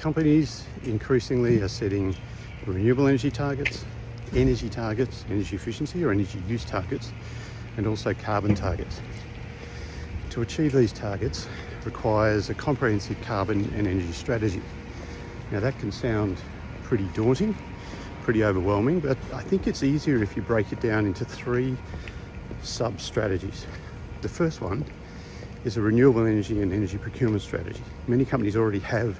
Companies increasingly are setting renewable energy targets, energy efficiency or energy use targets, and also carbon targets. To achieve these targets requires a comprehensive carbon and energy strategy. Now that can sound pretty daunting, pretty overwhelming, but I think it's easier if you break it down into three sub-strategies. The first one is a renewable energy and energy procurement strategy. Many companies already have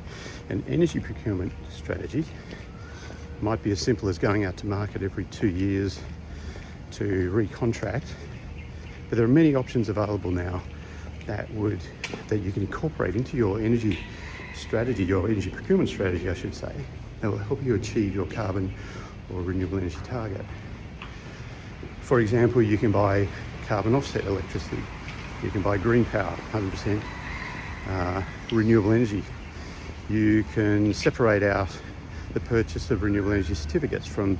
an energy procurement strategy. It might be as simple as going out to market every 2 years to recontract, but there are many options available now that you can incorporate into your energy strategy, your energy procurement strategy, I should say, that will help you achieve your carbon or renewable energy target. For example, you can buy carbon offset electricity. You can buy green power, 100% renewable energy. You can separate out the purchase of renewable energy certificates from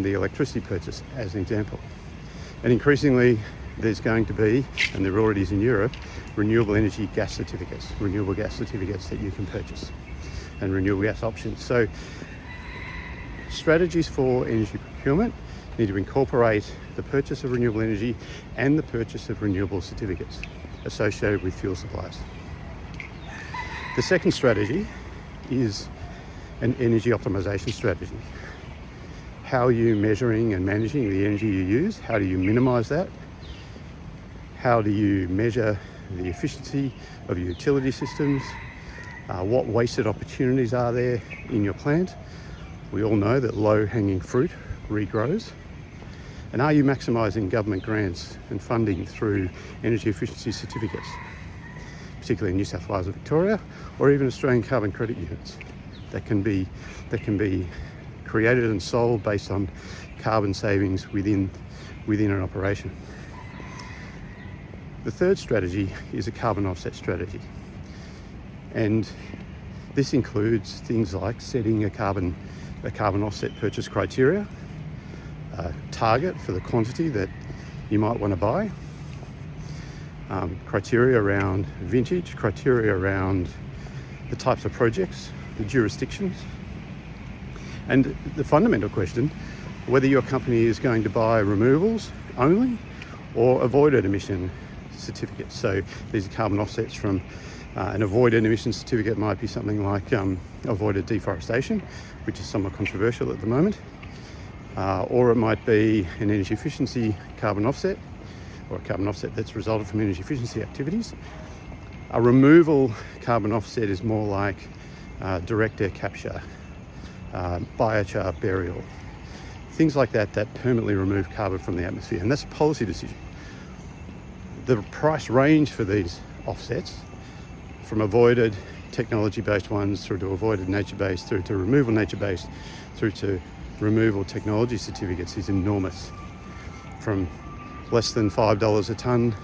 the electricity purchase, as an example. And increasingly, there's going to be, and there already is in Europe, renewable energy gas certificates, renewable gas certificates that you can purchase, and renewable gas options. So strategies for energy procurement need to incorporate the purchase of renewable energy and the purchase of renewable certificates associated with fuel supplies. The second strategy is an energy optimisation strategy. How are you measuring and managing the energy you use? How do you minimise that? How do you measure the efficiency of your utility systems? What wasted opportunities are there in your plant? We all know that low-hanging fruit regrows. And are you maximising government grants and funding through energy efficiency certificates, particularly in New South Wales and Victoria, or even Australian carbon credit units that can be created and sold based on carbon savings within an operation? The third strategy is a carbon offset strategy, and this includes things like setting a carbon offset purchase criteria, a target for the quantity that you might want to buy, criteria around vintage, criteria around the types of projects, the jurisdictions, and the fundamental question, whether your company is going to buy removals only or avoided emission certificates. So these are carbon offsets from an avoided emission certificate might be something like avoided deforestation, which is somewhat controversial at the moment. Or it might be an energy efficiency carbon offset, or a carbon offset that's resulted from energy efficiency activities. A removal carbon offset is more like direct air capture, biochar burial, things like that permanently remove carbon from the atmosphere, and that's a policy decision. The price range for these offsets, from avoided technology-based ones through to avoided nature-based, through to removal nature-based, through to removal technology certificates, is enormous, from less than $5 a tonne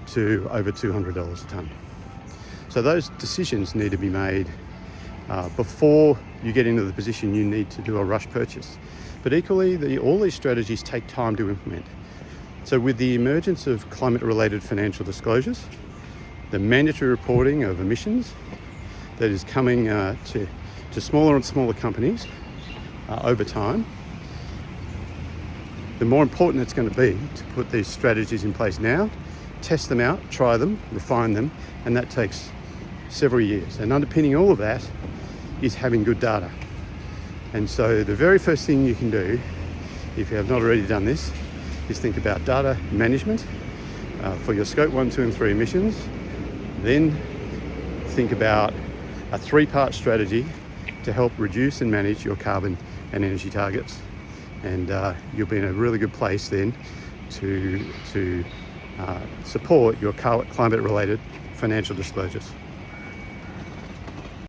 to over $200 a tonne. So those decisions need to be made before you get into the position you need to do a rush purchase. But equally, all these strategies take time to implement. So with the emergence of climate-related financial disclosures, the mandatory reporting of emissions that is coming to smaller and smaller companies over time, the more important it's going to be to put these strategies in place now, test them out, try them, refine them, and that takes several years. And underpinning all of that is having good data. And so the very first thing you can do, if you have not already done this, is think about data management for your scope 1, 2 and 3 emissions. Then think about a 3-part strategy to help reduce and manage your carbon and energy targets. And you'll be in a really good place then to support your climate-related financial disclosures.